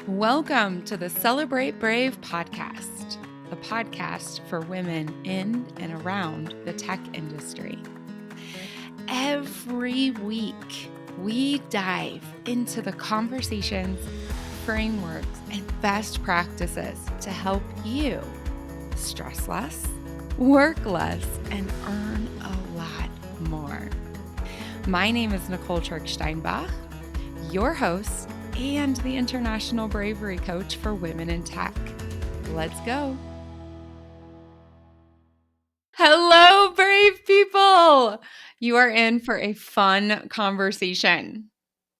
Welcome to the Celebrate Brave podcast, the podcast for women in and around the tech industry. Every week, we dive into the conversations, frameworks, and best practices to help you stress less, work less, and earn a lot more. My name is Nicole Steinbach, your host and the International Bravery Coach for Women in Tech. Let's go. Hello, brave people. You are in for a fun conversation.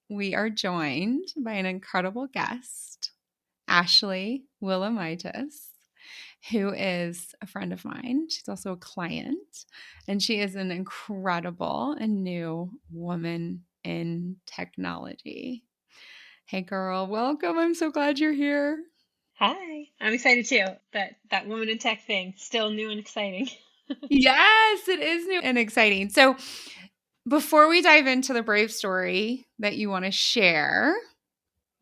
We are joined by an incredible guest, Ashley Willumitis, who is a friend of mine. She's also a client, and she is an incredible and new woman in technology. Hey girl, welcome. I'm so glad you're here. Hi, I'm excited too. That woman in tech thing, still new and exciting. Yes, it is new and exciting. So before we dive into the brave story that you want to share,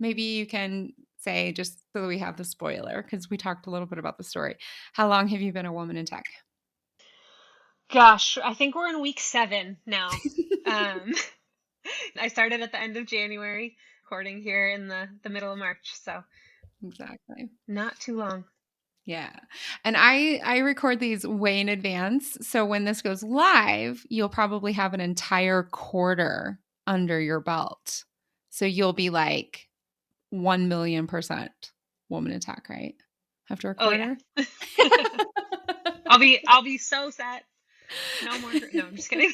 maybe you can say, just so that we have the spoiler, because we talked a little bit about the story. How long have you been a woman in tech? Gosh, I think we're in week 7 now. Um, I started at the end of January, recording here in the middle of March, so Exactly. not too long. Yeah. And I record these way in advance. So when this goes live, you'll probably have an entire quarter under your belt. So you'll be like 1,000,000% woman in tech, right? After a Oh yeah. quarter? I'll be so set. No more. No, I'm just kidding.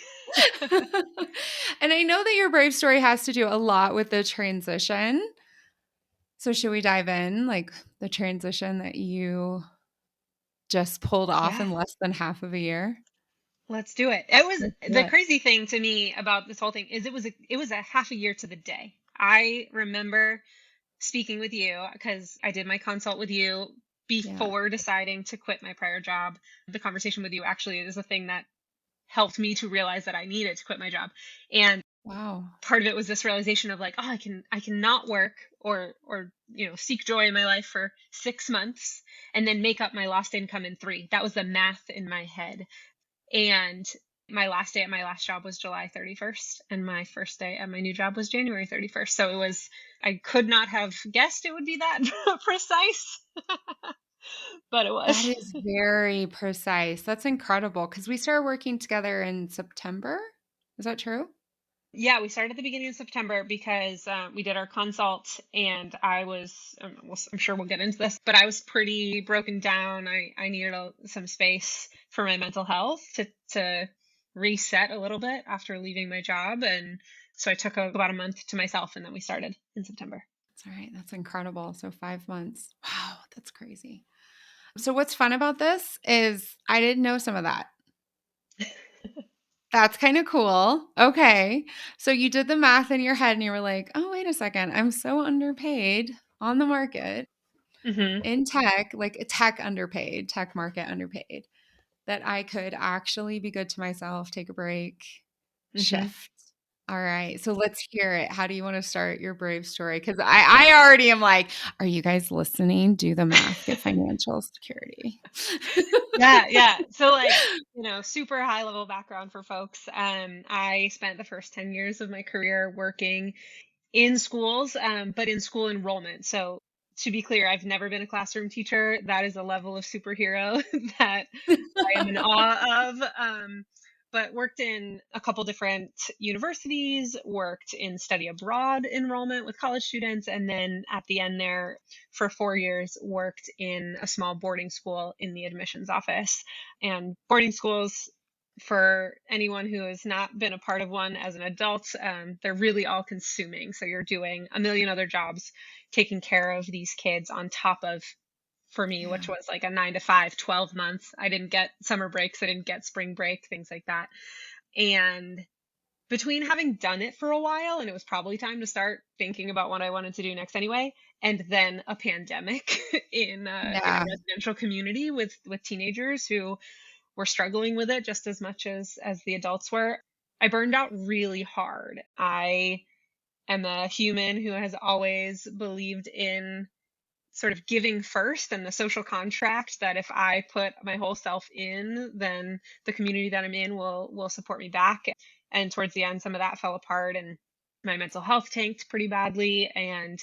And I know that your brave story has to do a lot with the transition. So should we dive in, like the transition that you just pulled off Yeah, in less than half of a year? let's do it. It was Let's do the it. crazy thing to me about this whole thing is it was a half a year to the day. I remember speaking with you because I did my consult with you Yeah. before deciding to quit my prior job. The conversation with you actually is the thing that helped me to realize that I needed to quit my job. And Wow. part of it was this realization of like, oh, I can not work or seek joy in my life for 6 months and then make up my lost income in 3. That was the math in my head. And my last day at my last job was July 31st, and my first day at my new job was January 31st. So I could not have guessed it would be that precise, but it That was. is very precise. That's incredible because we started working together in September. Is that true? Yeah, we started at the beginning of September because we did our consult, and I'm sure we'll get into this, but I was pretty broken down. I needed some space for my mental health to reset a little bit after leaving my job. And so I took about a month to myself, and then we started in September. That's all right. That's incredible. So 5 months. Wow, that's crazy. So what's fun about this is I didn't know some of that. That's kind of cool. Okay. So you did the math in your head and you were like, oh, wait a second. I'm so underpaid on the market Hmm. in tech, like tech underpaid, tech market underpaid, that I could actually be good to myself, take a break, Hmm. shift. All right. So let's hear it. How do you want to start your brave story? Because I already am like, are you guys listening? Do the math, get financial security. Yeah, yeah. So like, super high level background for folks. I spent the first 10 years of my career working in schools, but in school enrollment. So to be clear, I've never been a classroom teacher. That is a level of superhero that I am in awe of. But worked in a couple different universities, worked in study abroad enrollment with college students, and then at the end there for 4 years worked in a small boarding school in the admissions office. And boarding schools, for anyone who has not been a part of one as an adult, they're really all consuming. So you're doing a million other jobs, taking care of these kids on top of, for me, which Yeah. was like a 9 to 5, 12 months. I didn't get summer breaks. I didn't get spring break, things like that. And between having done it for a while, and it was probably time to start thinking about what I wanted to do next anyway, and then a pandemic in a Yeah. residential community with teenagers who were struggling with it just as much as the adults were, I burned out really hard. I am a human who has always believed in sort of giving first and the social contract that if I put my whole self in, then the community that I'm in will support me back. And towards the end, some of that fell apart and my mental health tanked pretty badly. And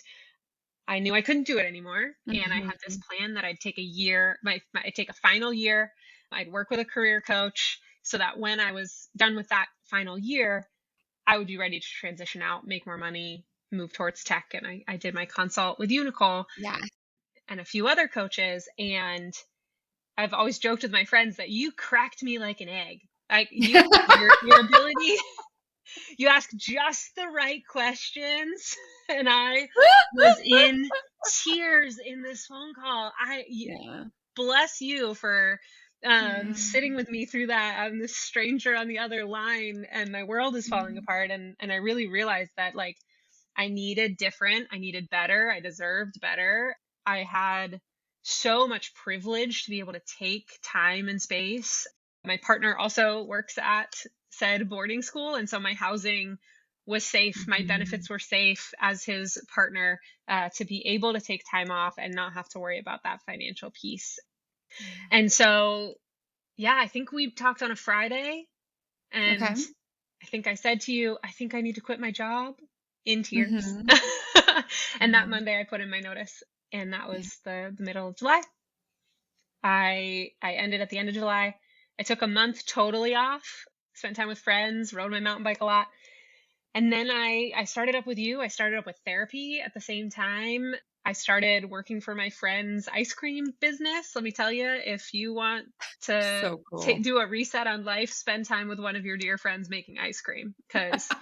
I knew I couldn't do it anymore. And I had this Mhm. plan that I'd take a year, I'd take a final year, I'd work with a career coach so that when I was done with that final year, I would be ready to transition out, make more money, move towards tech. And I did my consult with you, Nicole, Yeah. and a few other coaches. And I've always joked with my friends that you cracked me like an egg. Like your ability, you ask just the right questions, and I was in tears in this phone call. Yeah. Bless you for Yeah. sitting with me through that. I'm this stranger on the other line, and my world is falling Mhm. apart. And I really realized that like I needed different, I needed better, I deserved better. I had so much privilege to be able to take time and space. My partner also works at said boarding school, and so my housing was safe, my Mhm. benefits were safe as his partner, to be able to take time off and not have to worry about that financial piece. Yeah. And so, yeah, I think we talked on a Friday, Okay. and I think I said to you, I think I need to quit my job in tears. Mhm. And that Yeah. Monday I put in my notice, and that Yeah. was the middle of July. I ended at the end of July. I took a month totally off, spent time with friends, rode my mountain bike a lot. And then I started up with you. I started up with therapy at the same time. I started working for my friend's ice cream business. Let me tell you, if you want to So cool. do a reset on life, spend time with one of your dear friends making ice cream because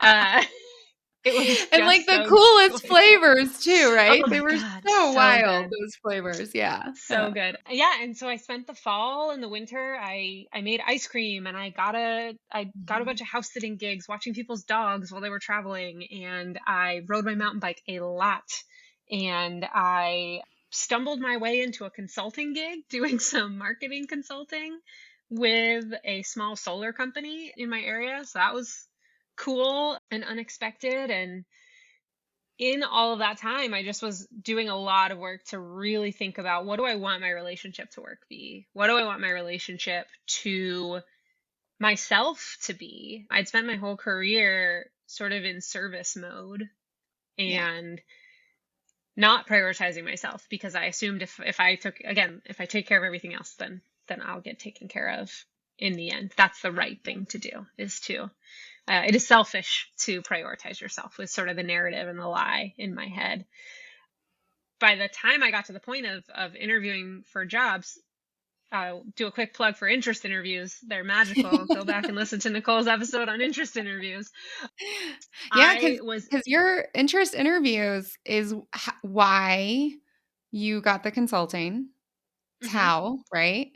uh, it was And, like, just the so coolest joyful. flavors too, right? Oh They my were God, so so wild, good. those flavors. Yeah. So Yeah. good. Yeah, and so I spent the fall and the winter, I made ice cream, and I got a bunch Mhm. of house sitting gigs watching people's dogs while they were traveling, and I rode my mountain bike a lot. And I stumbled my way into a consulting gig doing some marketing consulting with a small solar company in my area. So that was cool and unexpected. And in all of that time, I just was doing a lot of work to really think about what do I want my relationship to work be? What do I want my relationship to myself to be? I'd spent my whole career sort of in service mode Yeah. and not prioritizing myself because I assumed if I took again, if I take care of everything else, then I'll get taken care of in the end. That's the right thing to do is to it is selfish to prioritize yourself was sort of the narrative and the lie in my head. By the time I got to the point of interviewing for jobs, do a quick plug for interest interviews. They're magical. Go back and listen to Nicole's episode on interest interviews. Yeah, I was, because your interest interviews is why you got the consulting. It's hmm how, right?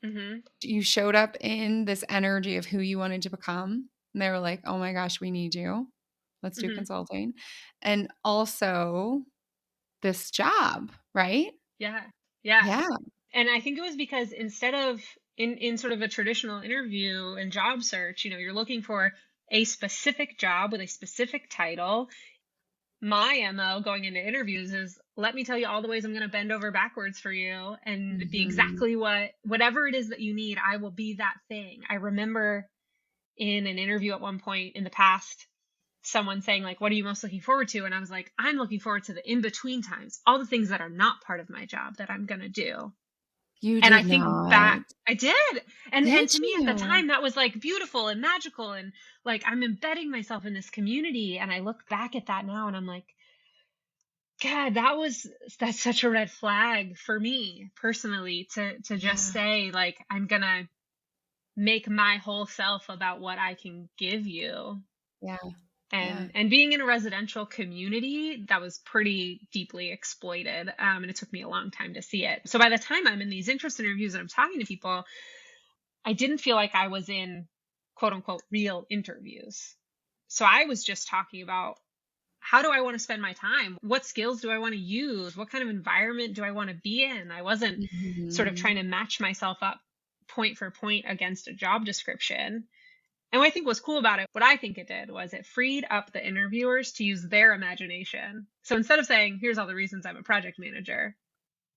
hmm You showed up in this energy of who you wanted to become, and they were like, "Oh my gosh, we need you. Let's do hmm consulting." And also this job, right? yeah, yeah. Yeah. And I think it was because instead of in sort of a traditional interview and job search, you're looking for a specific job with a specific title. My MO going into interviews is let me tell you all the ways I'm going to bend over backwards for you and be Mhm. exactly whatever it is that you need, I will be that thing. I remember in an interview at one point in the past, someone saying like, what are you most looking forward to? And I was like, I'm looking forward to the in between times, all the things that are not part of my job that I'm going to do. You And I did think back, not. I did. And Did to me at the you? time that was like beautiful and magical and like I'm embedding myself in this community and I look back at that now and I'm like, God, that's such a red flag for me personally to just Yeah. say like I'm gonna make my whole self about what I can give you. Yeah. Yeah. And being in a residential community that was pretty deeply exploited, and it took me a long time to see it. So by the time I'm in these interest interviews and I'm talking to people, I didn't feel like I was in quote unquote real interviews. So I was just talking about how do I want to spend my time? What skills do I want to use? What kind of environment do I want to be in? I wasn't sort of Mhm. trying to match myself up point for point against a job description. And what I think was cool about it, what I think it did was it freed up the interviewers to use their imagination. So instead of saying, here's all the reasons I'm a project manager,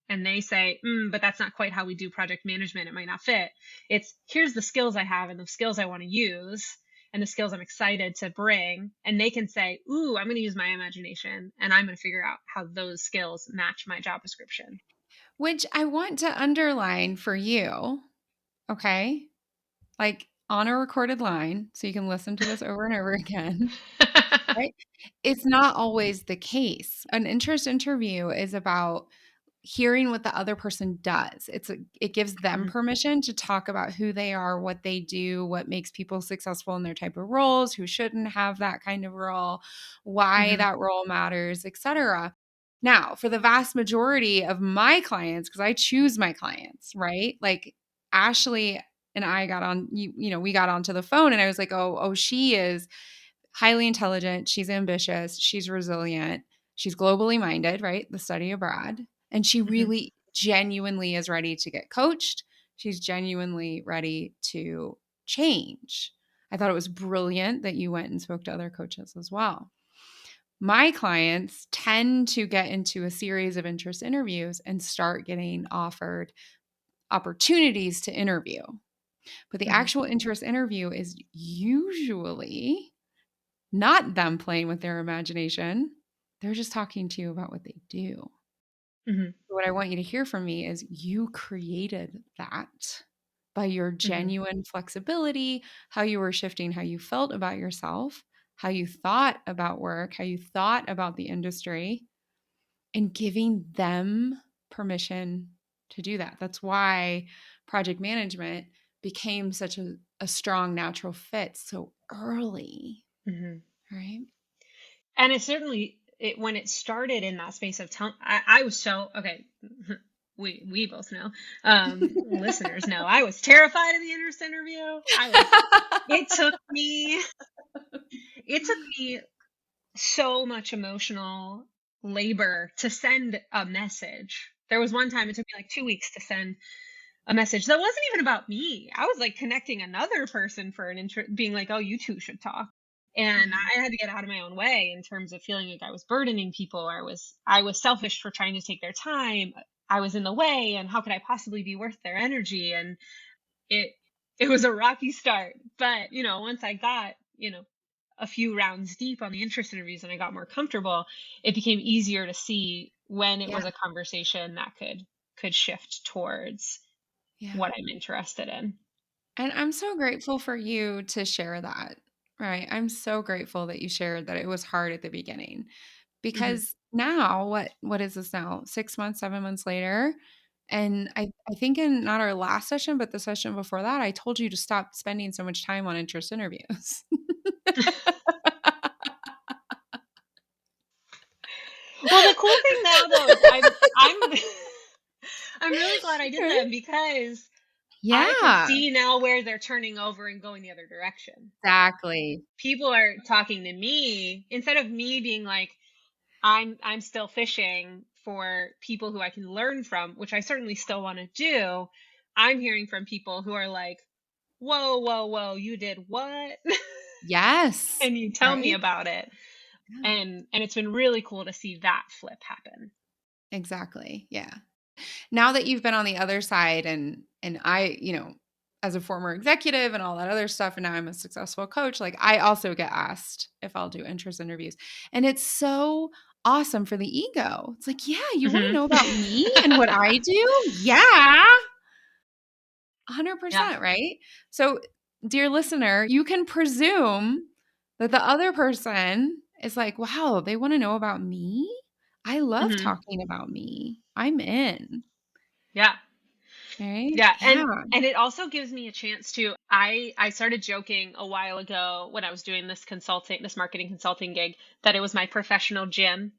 and they say, but that's not quite how we do project management, it might not fit. It's, here's the skills I have and the skills I want to use and the skills I'm excited to bring. And they can say, ooh, I'm going to use my imagination and I'm going to figure out how those skills match my job description. Which I want to underline for you, okay? Like on a recorded line, so you can listen to this over and over again, right? It's not always the case. An interest interview is about hearing what the other person does. It gives them Mhm, permission to talk about who they are, what they do, what makes people successful in their type of roles, who shouldn't have that kind of role, why mhm, that role matters, etc. Now, for the vast majority of my clients, because I choose my clients, right? Like Ashley and I got on, we got onto the phone and I was like, oh, she is highly intelligent. She's ambitious. She's resilient. She's globally minded, right? The study abroad. And she mhm, really genuinely is ready to get coached. She's genuinely ready to change. I thought it was brilliant that you went and spoke to other coaches as well. My clients tend to get into a series of interest interviews and start getting offered opportunities to interview. But the mhm, actual interest interview is usually not them playing with their imagination. They're just talking to you about what they do. mhm, What I want you to hear from me is you created that by your mhm, genuine flexibility, how you were shifting how you felt about yourself, how you thought about work, how you thought about the industry, and giving them permission to do that. That's why project management became such a strong natural fit so early, mhm. right? And it certainly, when it started in that space of time, I was so, okay. We both know, listeners know, I was terrified of the interest interview. It took me, it took me so much emotional labor to send a message. There was one time it took me like 2 weeks to send a message that wasn't even about me. I was like connecting another person for an interest, being like, oh, you two should talk. And Yeah. I had to get out of my own way in terms of feeling like I was burdening people, or I was selfish for trying to take their time. I was in the way, and how could I possibly be worth their energy? And it it was a rocky start. But, once I got, a few rounds deep on the interest interviews and I got more comfortable, it became easier to see when it Yeah. was a conversation that could shift towards Yeah. what I'm interested in. And I'm so grateful for you to share that, right? I'm so grateful that you shared that it was hard at the beginning Mhm. because now what is this now? 6 months, 7 months later, and I think in not our last session, but the session before that, I told you to stop spending so much time on interest interviews. Well, the cool thing now though is I'm I'm really glad I did them, because I can Yeah, see now where they're turning over and going the other direction. exactly. People are talking to me instead of me being like, I'm still fishing for people who I can learn from, which I certainly still want to do. I'm hearing from people who are like, whoa, whoa, whoa, you did what? Yes, And you tell me right? about it. Yeah, And it's been really cool to see that flip happen. exactly. Yeah. Now that you've been on the other side and I, as a former executive and all that other stuff and now I'm a successful coach, like I also get asked if I'll do interest interviews. And it's so awesome for the ego. It's like, yeah, you want to Hmm. know about me and what I do? Yeah. Yeah. 100%, right? So, dear listener, you can presume that the other person is like, wow, they want to know about me? I love Hmm. talking about me. I'm in. Yeah. Right? Yeah, Yeah. and it also gives me a chance to, I started joking a while ago when I was doing this marketing consulting gig, that it was my professional gym.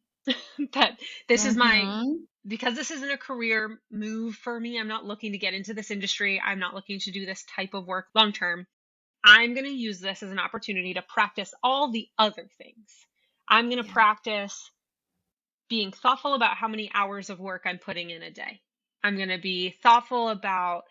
That this is my Mhm. because this isn't a career move for me. I'm not looking to get into this industry. I'm not looking to do this type of work long term. I'm going to use this as an opportunity to practice all the other things. I'm going to Yeah. practice being thoughtful about how many hours of work I'm putting in a day. I'm going to be thoughtful about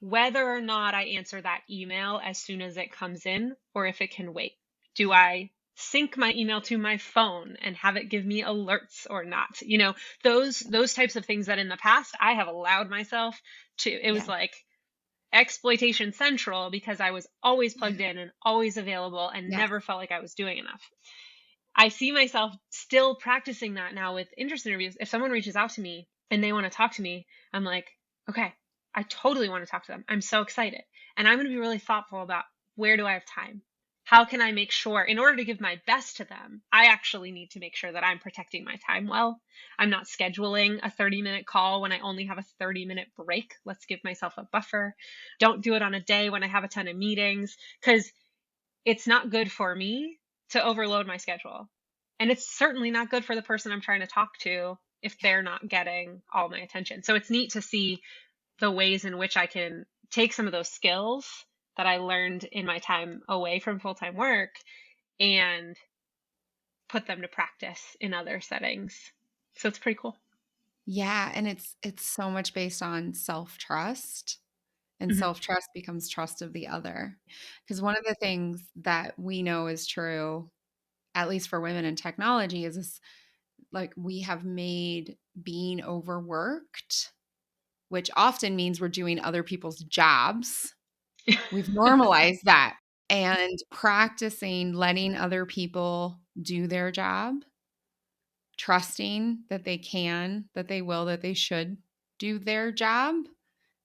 whether or not I answer that email as soon as it comes in or if it can wait. Do I sync my email to my phone and have it give me alerts or not? Those types of things that in the past I have allowed myself to. It was Yeah. like exploitation central because I was always plugged in and always available and Yes. never felt like I was doing enough. I see myself still practicing that now with interest interviews. If someone reaches out to me and they want to talk to me, I'm like, okay, I totally want to talk to them. I'm so excited. And I'm going to be really thoughtful about, where do I have time? How can I make sure, in order to give my best to them, I actually need to make sure that I'm protecting my time well. I'm not scheduling a 30-minute call when I only have a 30-minute break. Let's give myself a buffer. Don't do it on a day when I have a ton of meetings, because it's not good for me to overload my schedule. And it's certainly not good for the person I'm trying to talk to if they're not getting all my attention. So it's neat to see the ways in which I can take some of those skills that I learned in my time away from full time work and put them to practice in other settings. So it's pretty cool. Yeah, and it's so much based on self-trust, and Hmm. self-trust becomes trust of the other. Because one of the things that we know is true, at least for women in technology, is this, like, we have made being overworked, which often means we're doing other people's jobs. We've normalized that, and practicing letting other people do their job, trusting that they can, that they will, that they should do their job,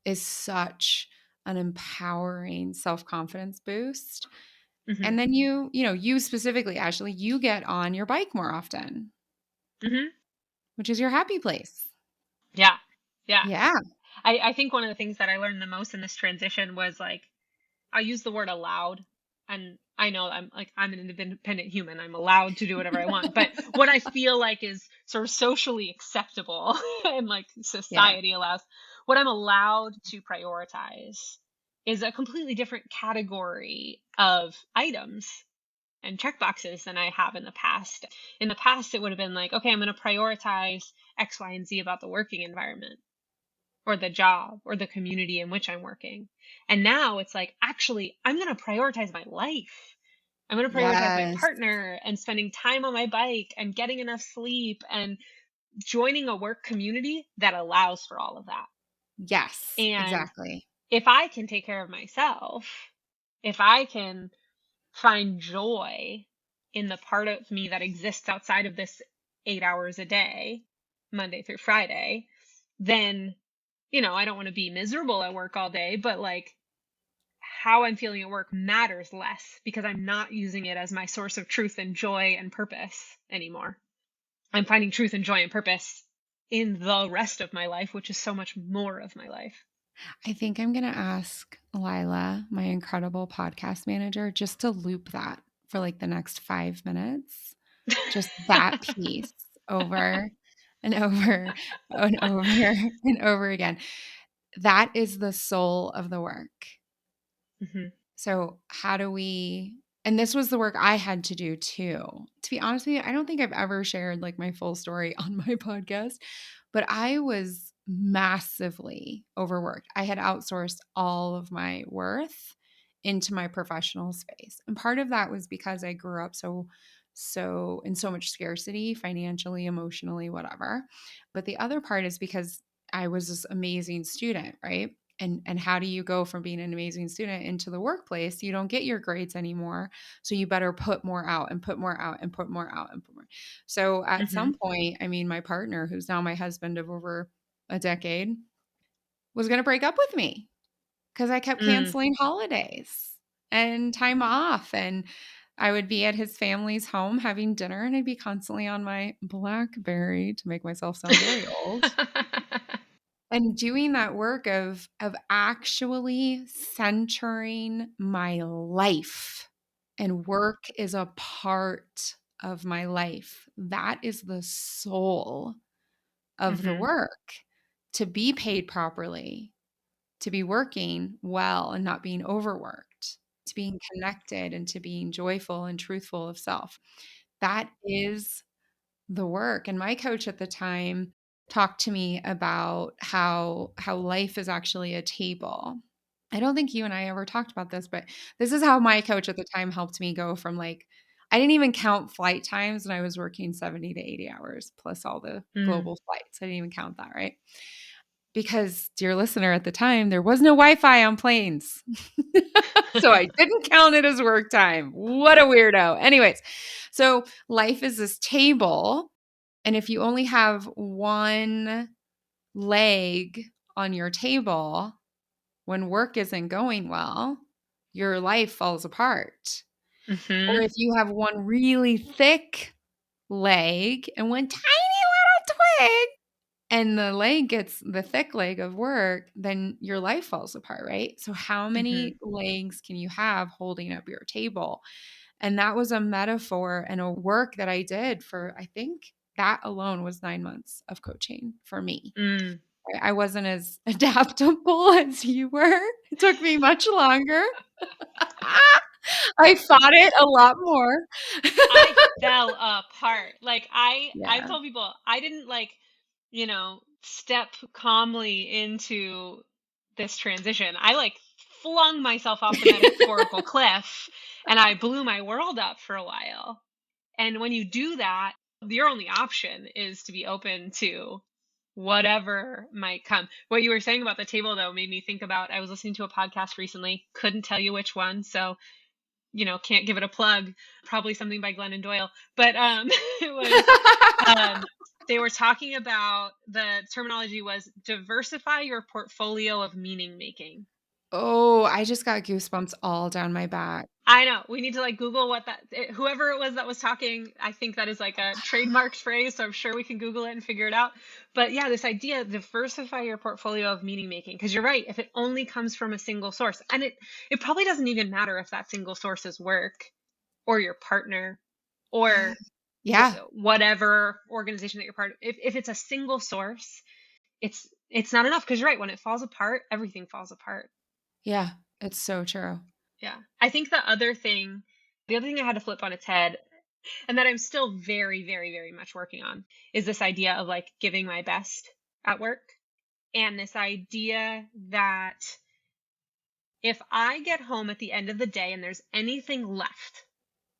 is such an empowering self-confidence boost. Hmm. And then you specifically, Ashley, you get on your bike more often, Hmm. which is your happy place. Yeah. Yeah. Yeah. I think one of the things that I learned the most in this transition was like, I use the word allowed, and I know I'm an independent human. I'm allowed to do whatever I want. But what I feel like is sort of socially acceptable and like Yeah. society allows, what I'm allowed to prioritize is a completely different category of items and checkboxes than I have in the past. In the past, it would have been like, okay, I'm going to prioritize X, Y, and Z about the working environment or the job or the community in which I'm working. And now it's like, actually, I'm going to prioritize my life. I'm going to prioritize my Yes. partner and spending time on my bike and getting enough sleep and joining a work community that allows for all of that. Yes, And exactly. if I can take care of myself, if I can find joy in the part of me that exists outside of this 8 hours a day, Monday through Friday, then I don't want to be miserable at work all day, but like how I'm feeling at work matters less because I'm not using it as my source of truth and joy and purpose anymore. I'm finding truth and joy and purpose in the rest of my life, which is so much more of my life. I think I'm going to ask Lila, my incredible podcast manager, just to loop that for like the next 5 minutes. Just that piece over and over and over and over again. That is the soul of the work. Hmm. So, how do we, and this was the work I had to do too. To be honest with you, I don't think I've ever shared like my full story on my podcast, but I was massively overworked. I had outsourced all of my worth into my professional space. And part of that was because I grew up so in so much scarcity, financially, emotionally, whatever. But the other part is because I was this amazing student, right? And how do you go from being an amazing student into the workplace? You don't get your grades anymore, so you better put more out and put more out and put more out and put more. So at Hmm. some point, I mean, my partner, who's now my husband of over a decade, was going to break up with me because I kept Mm. canceling holidays and time off. And I would be at his family's home having dinner, and I'd be constantly on my Blackberry to make myself sound very old. And doing that work of actually centering my life, and work is a part of my life. That is the soul of the Hmm. work, to be paid properly, to be working well and not being overworked, to being connected and to being joyful and truthful of self. That is the work. And my coach at the time talked to me about how life is actually a table. I don't think you and I ever talked about this, but this is how my coach at the time helped me go from like, I didn't even count flight times and I was working 70 to 80 hours plus all the Mm. global flights. I didn't even count that, right? Because, dear listener, at the time, there was no Wi Fi on planes. So I didn't count it as work time. What a weirdo. Anyways, so life is this table. And if you only have one leg on your table, when work isn't going well, your life falls apart. Or Mhm. if you have one really thick leg and one tiny little twig, and the leg gets the thick leg of work, then your life falls apart, right? So, how Mhm. many legs can you have holding up your table? And that was a metaphor and a work that I did for, I think that alone was 9 months of coaching for me. Mm. I wasn't as adaptable as you were. It took me much longer. I fought it a lot more. I fell apart. Like I've Yeah. told people I didn't like, step calmly into this transition. I like flung myself off the metaphorical cliff and I blew my world up for a while. And when you do that, your only option is to be open to whatever might come. What you were saying about the table though made me think about I was listening to a podcast recently, couldn't tell you which one, so can't give it a plug. Probably something by Glennon Doyle. But it was um, they were talking about the terminology was diversify your portfolio of meaning making. Oh, I just got goosebumps all down my back. I know we need to like Google what whoever it was that was talking. I think that is like a trademarked phrase, so I'm sure we can Google it and figure it out. But yeah, this idea diversify your portfolio of meaning making because you're right. If it only comes from a single source, and it probably doesn't even matter if that single source is work or your partner Yeah. or Yeah. whatever organization that you're part of. If it's a single source, it's not enough because you're right. When it falls apart, everything falls apart. Yeah. It's so true. Yeah. I think the other thing I had to flip on its head, and that I'm still very, very, very much working on, is this idea of like giving my best at work. And this idea that if I get home at the end of the day and there's anything left,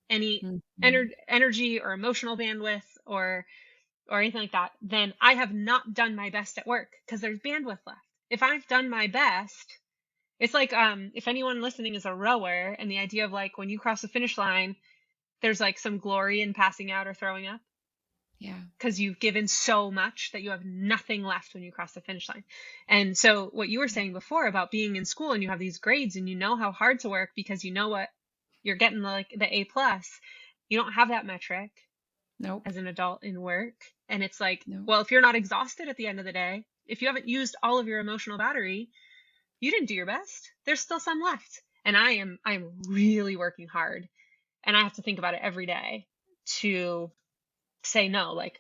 any Mhm. energy or emotional bandwidth or anything like that, then I have not done my best at work because there's bandwidth left. If I've done my best, it's like if anyone listening is a rower and the idea of like when you cross the finish line, there's like some glory in passing out or throwing up Yeah. because you've given so much that you have nothing left when you cross the finish line. And so what you were saying before about being in school and you have these grades and you know how hard to work because you know what you're getting like the A plus, you don't have that metric Nope. as an adult in work. And it's like, Nope. well, if you're not exhausted at the end of the day, if you haven't used all of your emotional battery, you didn't do your best. There's still some left. And I'm really working hard. And I have to think about it every day to say no, like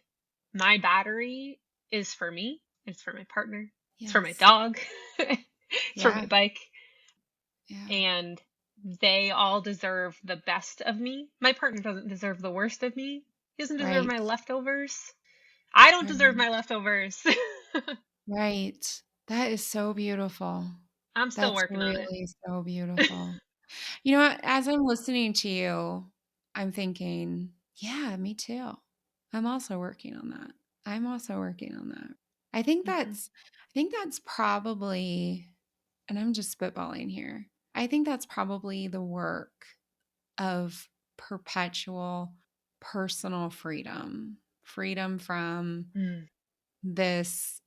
my battery is for me, it's for my partner, it's for my Yes. dog, it's for my Yeah. bike, Yeah. and they all deserve the best of me. My partner doesn't deserve the worst of me. He doesn't deserve Right. my leftovers. I don't deserve Right. my leftovers. Right. That is so beautiful. I'm still That's working on it. really so beautiful. You know what? As I'm listening to you, I'm thinking, yeah, me too. I'm also working on that. I'm also working on that. I think Mhm. that's I think that's probably, and I'm just spitballing here. I think that's probably the work of perpetual personal freedom. Freedom from Mm. this.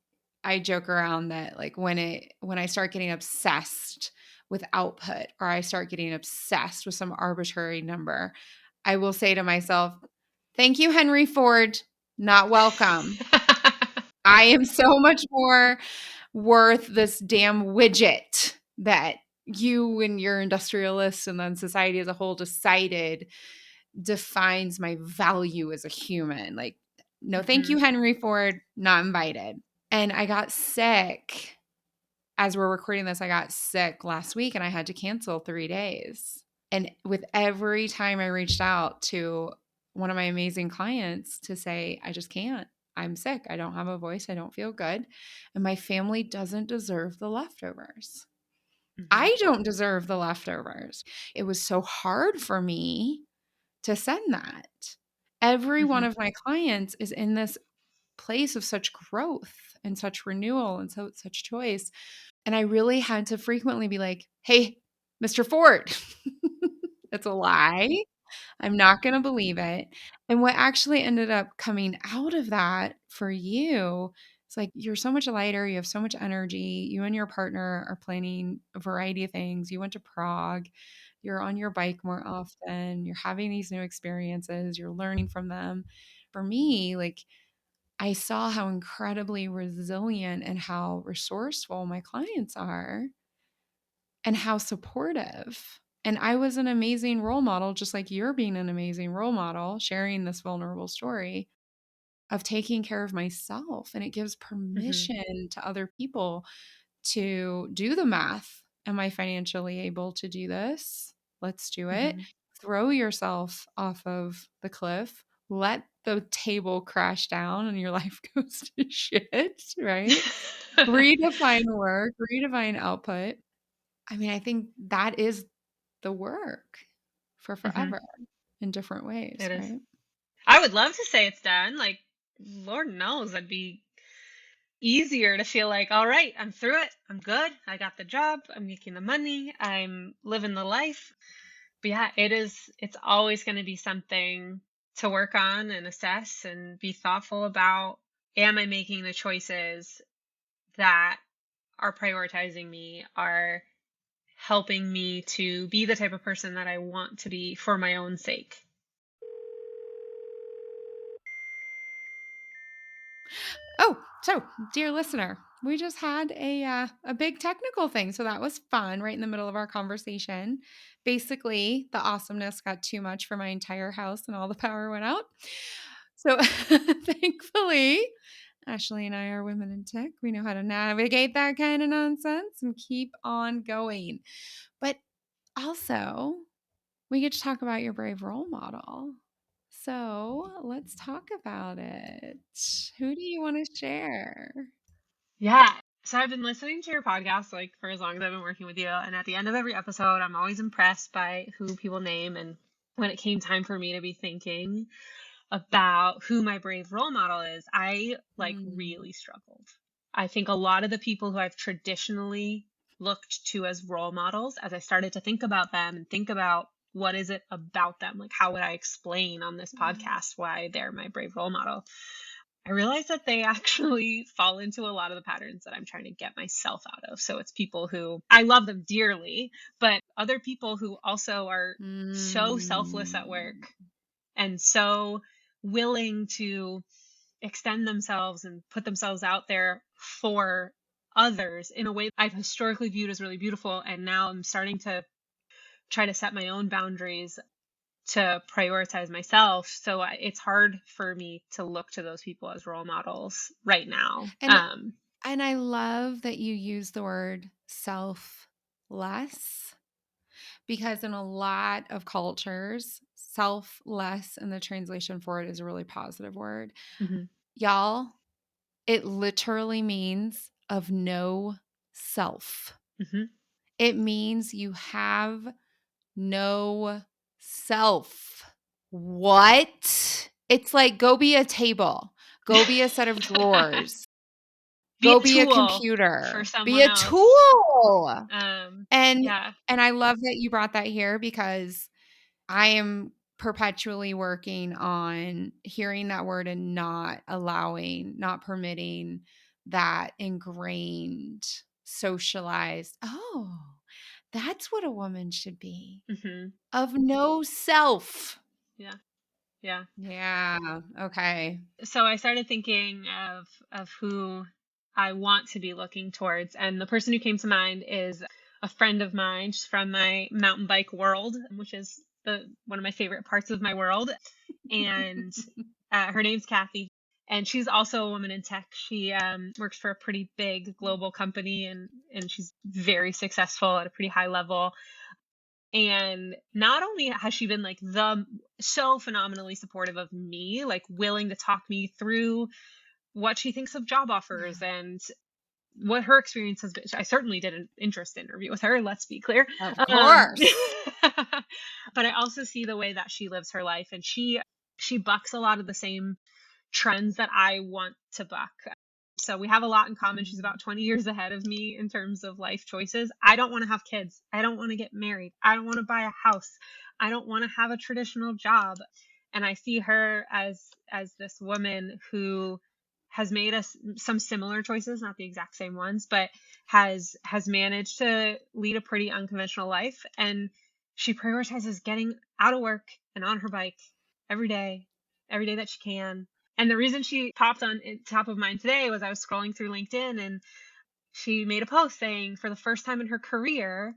I joke around that like when I start getting obsessed with output or I start getting obsessed with some arbitrary number, I will say to myself, "Thank you, Henry Ford, not welcome. I am so much more worth this damn widget that you and your industrialists and then society as a whole decided defines my value as a human. Like, no, thank Mhm. you, Henry Ford, not invited." And I got sick. As we're recording this, I got sick last week and I had to cancel 3 days. And with every time I reached out to one of my amazing clients to say, I just can't. I'm sick. I don't have a voice. I don't feel good. And my family doesn't deserve the leftovers. Mhm. I don't deserve the leftovers. It was so hard for me to send that. Every one Mhm. of my clients is in this place of such growth and such renewal and such choice. And I really had to frequently be like, hey, Mr. Ford, it's a lie. I'm not going to believe it. And what actually ended up coming out of that for you, it's like you're so much lighter. You have so much energy. You and your partner are planning a variety of things. You went to Prague. You're on your bike more often. You're having these new experiences. You're learning from them. For me, like I saw how incredibly resilient and how resourceful my clients are and how supportive. And I was an amazing role model, just like you're being an amazing role model, sharing this vulnerable story of taking care of myself. And it gives Mhm. permission to other people to do the math. Am I financially able to do this? Let's do it. Mhm. Throw yourself off of the cliff. Let the table crash down and your life goes to shit, right? Redefine work, redefine output. I mean, I think that is the work for Mhm. forever in different ways, It is. right? I would love to say it's done. Like, Lord knows that'd be easier to feel like, all right, I'm through it. I'm good. I got the job. I'm making the money. I'm living the life. But yeah, it's always going to be something to work on and assess and be thoughtful about. Am I making the choices that are prioritizing me, are helping me to be the type of person that I want to be for my own sake? Oh, so dear listener, we just had a big technical thing, so that was fun. Right in the middle of our conversation, basically, the awesomeness got too much for my entire house, and all the power went out. So, thankfully, Ashley and I are women in tech. We know how to navigate that kind of nonsense and keep on going. But also, we get to talk about your brave role model. So let's talk about it. Who do you want to share? Yeah. So I've been listening to your podcast like for as long as I've been working with you. And at the end of every episode, I'm always impressed by who people name. And when it came time for me to be thinking about who my brave role model is, I like Mm. really struggled. I think a lot of the people who I've traditionally looked to as role models, as I started to think about them and think about what is it about them, like how would I explain on this podcast why they're my brave role model, I realized that they actually fall into a lot of the patterns that I'm trying to get myself out of. So it's people who I love them dearly, but other people who also are so selfless at work Mm. and so willing to extend themselves and put themselves out there for others in a way I've historically viewed as really beautiful. And now I'm starting to try to set my own boundaries to prioritize myself. So it's hard for me to look to those people as role models right now. And and I love that you use the word selfless because in a lot of cultures, selfless in the translation for it is a really positive word. Mhm. Y'all, it literally means of no self. Mhm. It means you have no self. What? It's like go be a table, go be a set of drawers, Be a go be a tool for computer, be someone a else. tool. And Yeah. and I love that you brought that here because I am perpetually working on hearing that word and not allowing, not permitting that ingrained, socialized, oh, that's what a woman should be Mhm. of no self. Yeah. Yeah. Yeah. Okay. So I started thinking of who I want to be looking towards, and the person who came to mind is a friend of mine. She's from my mountain bike world, which is the one of my favorite parts of my world. And her name's Kathy, and she's also a woman in tech. She works for a pretty big global company, and she's very successful at a pretty high level. And not only has she been like the so phenomenally supportive of me, like willing to talk me through what she thinks of job offers Yeah. and what her experience has been. I certainly did an interest interview with her, let's be clear. Of Um, course. but I also see the way that she lives her life, and she bucks a lot of the same trends that I want to buck. So we have a lot in common. She's about 20 years ahead of me in terms of life choices. I don't want to have kids. I don't want to get married. I don't want to buy a house. I don't want to have a traditional job. And I see her as this woman who has made us some similar choices, not the exact same ones, but has managed to lead a pretty unconventional life. And she prioritizes getting out of work and on her bike every day that she can. And the reason she popped on top of mind today was I was scrolling through LinkedIn, and she made a post saying for the first time in her career,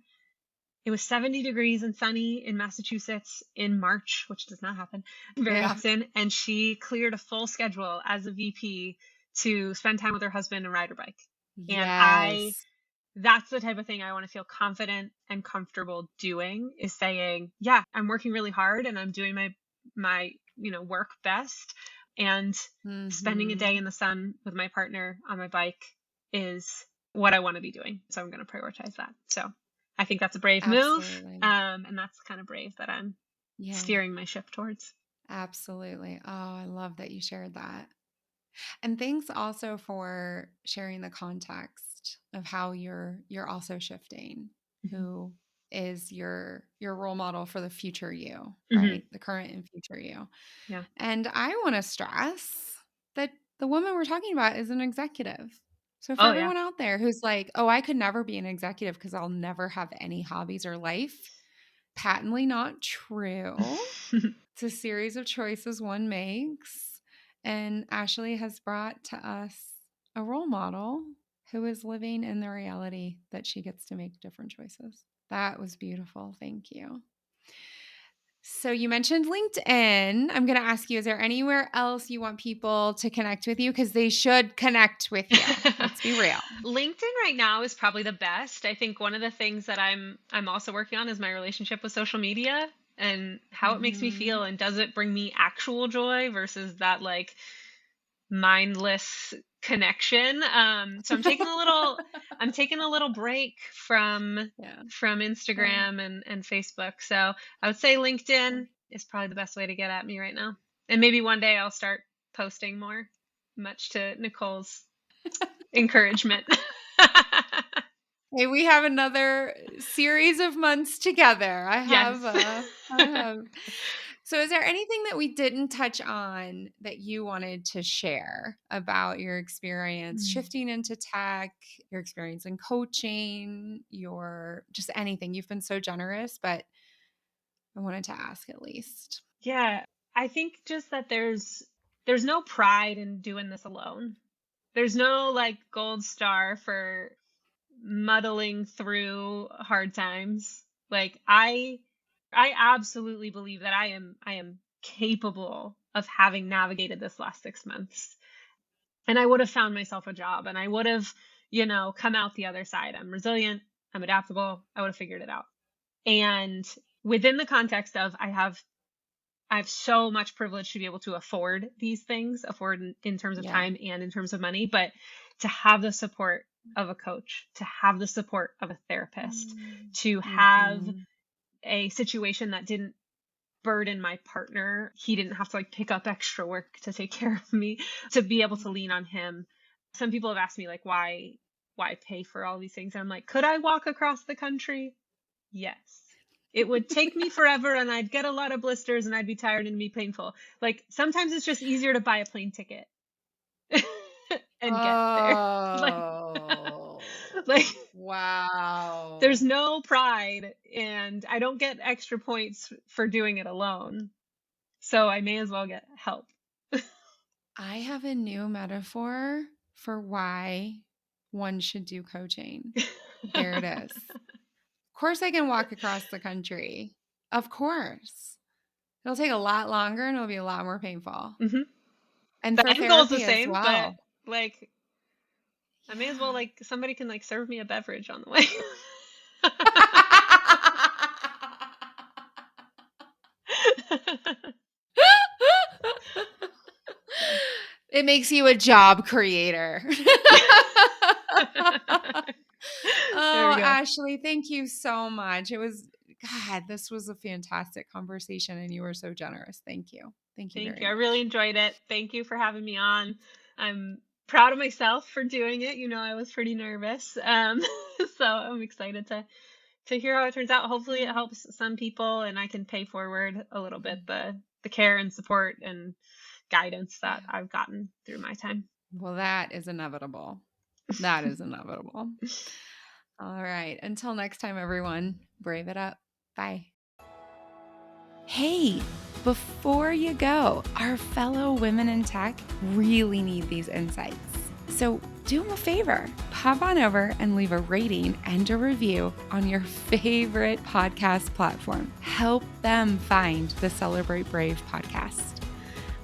it was 70 degrees and sunny in Massachusetts in March, which does not happen very Yeah. often. And she cleared a full schedule as a VP to spend time with her husband and ride her bike. And Yes. that's the type of thing I want to feel confident and comfortable doing, is saying, yeah, I'm working really hard and I'm doing my work best, and spending a day Mm-hmm. in the sun with my partner on my bike is what I want to be doing. So I'm going to prioritize that. So I think that's a brave move. Absolutely. And that's kind of brave that I'm Yeah. steering my ship towards. Absolutely. Oh, I love that you shared that. And thanks also for sharing the context of how you're also shifting, Hmm. who is your role model for the future you, Hmm. right? The current and future you. Yeah. And I want to stress that the woman we're talking about is an executive. So for Oh, yeah. everyone out there who's like, "Oh, I could never be an executive because I'll never have any hobbies or life." Patently not true. It's a series of choices one makes. And Ashley has brought to us a role model who is living in the reality that she gets to make different choices. That was beautiful. Thank you. So you mentioned LinkedIn. I'm going to ask you, is there anywhere else you want people to connect with you? Because they should connect with you. Let's be real. LinkedIn right now is probably the best. I think one of the things that I'm also working on is my relationship with social media and how it makes me Mm-hmm. feel, and does it bring me actual joy versus that like mindless connection. So I'm taking a little break Yeah. from Yeah. Instagram and Facebook. So I would say LinkedIn is probably the best way to get at me right now. And maybe one day I'll start posting more, much to Nicole's encouragement. Hey, we have another series of months together. Yes. I have. So is there anything that we didn't touch on that you wanted to share about your experience Mm. shifting into tech, your experience in coaching, your just anything? You've been so generous, but I wanted to ask at least. Yeah, I think just that there's no pride in doing this alone. There's no like gold star for muddling through hard times. Like I absolutely believe that I am capable of having navigated this last 6 months. And I would have found myself a job, and I would have, come out the other side. I'm resilient, I'm adaptable, I would have figured it out. And within the context of I have so much privilege to be able to afford these things, afford in terms of Yeah. time and in terms of money, but to have the support of a coach, to have the support of a therapist, to have Mm-hmm. a situation that didn't burden my partner. He didn't have to like pick up extra work to take care of me, to be able to lean on him. Some people have asked me like why pay for all these things? And I'm like, could I walk across the country? Yes. It would take me forever and I'd get a lot of blisters and I'd be tired and it'd be painful. Like sometimes it's just easier to buy a plane ticket and get there. Like Oh, like there's wow. no pride, and I don't get extra points for doing it alone. So I may as well get help. I have a new metaphor for why one should do coaching. There it is. Of course, I can walk across the country. Of course. It'll take a lot longer and it'll be a lot more painful. Hmm. And The for end goal is the therapy as same, but well. like I may as well Yeah. like somebody can like serve me a beverage on the way. So It makes you a job creator. yeah. There we Oh, go. Ashley, thank you so much. God, this was a fantastic conversation and you were so generous. Thank you. Thank you Thank very you. I really much. enjoyed it. Thank you for having me on. I'm proud of myself for doing it. I was pretty nervous. So I'm excited to hear how it turns out. Hopefully it helps some people and I can pay forward a little bit the care and support and guidance that I've gotten through my time. Well, that is inevitable. That is inevitable. All right. Until next time, everyone, brave it up. Bye. Hey, before you go, our fellow women in tech really need these insights. So do them a favor, pop on over and leave a rating and a review on your favorite podcast platform. Help them find the Celebrate Brave podcast.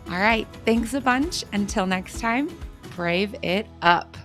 All right, thanks a bunch. Until next time, brave it up.